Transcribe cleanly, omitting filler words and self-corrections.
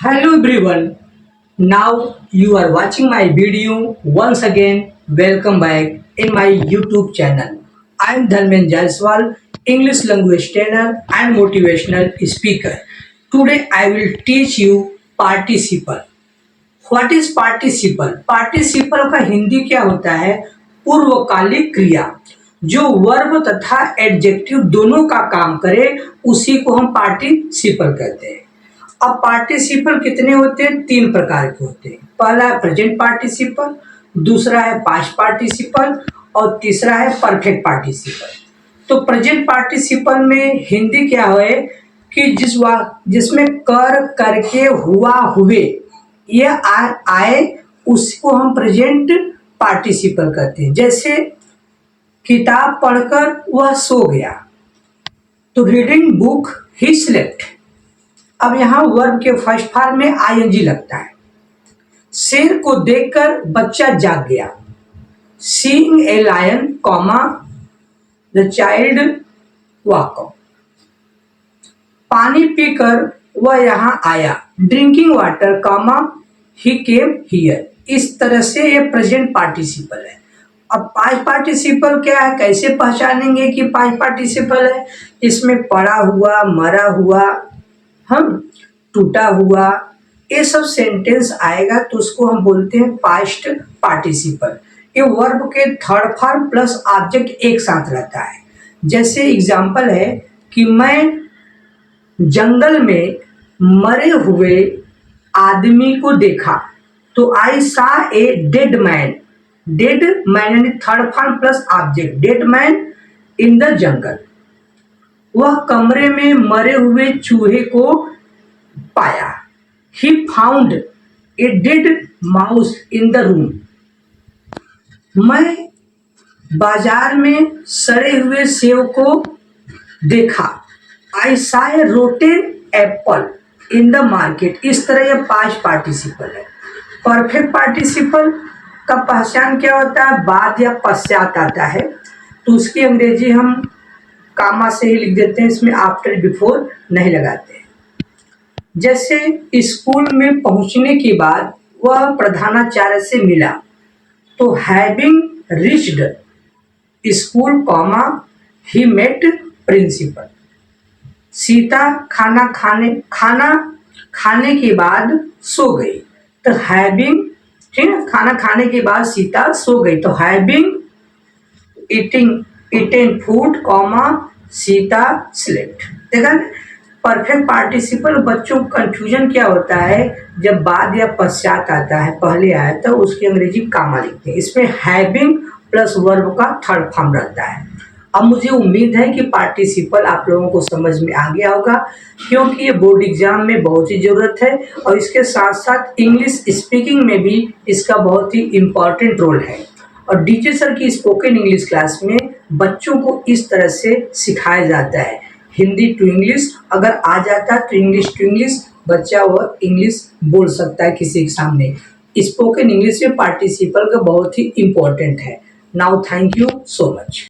Hello everyone. Now you are watching my video once again. Welcome back in my YouTube channel. I am Dharmen Jaiswal, English language trainer and motivational speaker. Today I will teach you participle. What is participle? Participle का हिंदी क्या होता है? पूर्वकालिक क्रिया जो verb तथा adjective दोनों का काम करे उसी को हम पार्टिसिपल कहते हैं। अब पार्टिसिपल कितने होते हैं? तीन प्रकार के होते हैं। पहला है प्रेजेंट पार्टिसिपल, दूसरा है पास्ट पार्टिसिपल और तीसरा है परफेक्ट पार्टिसिपल। तो प्रेजेंट पार्टिसिपल में हिंदी क्या है कि जिसमें कर, करके, हुआ, हुए ये आए उसको हम प्रेजेंट पार्टिसिपल कहते हैं। जैसे किताब पढ़कर वह सो गया, तो रीडिंग बुक ही स्लेप्ट। अब यहाँ वर्ब के फर्स्ट फॉर्म में आईएनजी लगता है। शेर को देखकर बच्चा जाग गया, seeing a lion, comma the child walk up. पानी पीकर वह यहाँ आया, drinking water, comma he came here. इस तरह से ये प्रेजेंट पार्टिसिपल है। अब पास्ट पार्टिसिपल क्या है, कैसे पहचानेंगे कि पास्ट पार्टिसिपल है? इसमें पड़ा हुआ, मरा हुआ, हम टूटा हुआ, ये सब सेंटेंस आएगा तो उसको हम बोलते हैं पास्ट पार्टिसिपल। ये वर्ब के थर्ड फॉर्म प्लस ऑब्जेक्ट एक साथ रहता है। जैसे एग्जांपल है कि मैं जंगल में मरे हुए आदमी को देखा, तो I saw a dead man. Dead man यानी third form plus object, dead man in the jungle. वह कमरे में मरे हुए चूहे को पाया, he found a dead mouse in the room. मैं बाजार में सड़े हुए सेब को देखा, I saw a rotten apple in the market. इस तरह यह पास्ट पार्टिसिपल है। परफेक्ट पार्टिसिपल का पहचान क्या होता है? बाद या पश्चात आता है, तो उसकी अंग्रेजी हम कामा से ही लिख देते हैं, इसमें आफ्टर बिफोर नहीं लगाते हैं। जैसे स्कूल में पहुंचने के बाद वह प्रधानाचार्य से मिला, तो having reached school, comma he met principal. Sita खाना खाने के बाद सो गई, तो हैविंग, ठीक है, खाना खाने के बाद सीता सो गई, तो having eaten food, comma Sita slept. देखा, परफेक्ट पार्टिसिपल बच्चों को कंफ्यूजन क्या होता है, जब बाद या पश्चात आता है, पहले आया तो उसकी अंग्रेजी कामा लिखते हैं। इसमें हैविंग प्लस वर्ब का थर्ड फॉर्म रहता है। अब मुझे उम्मीद है कि पार्टिसिपल आप लोगों को समझ में आ गया होगा, क्योंकि ये बोर्ड एग्जाम में बहुत ही ज़रूरत है और इसके साथ साथ इंग्लिश स्पीकिंग में भी इसका बहुत ही इम्पॉर्टेंट रोल है। और डीजे सर की स्पोकन इंग्लिश क्लास में बच्चों को इस तरह से सिखाया जाता है। हिंदी टू इंग्लिश अगर आ जाता है तो इंग्लिश टू इंग्लिश बच्चा वह इंग्लिश बोल सकता है किसी के सामने। स्पोकन इंग्लिश में पार्टिसिपल का बहुत ही इम्पोर्टेंट है। Now thank you so much.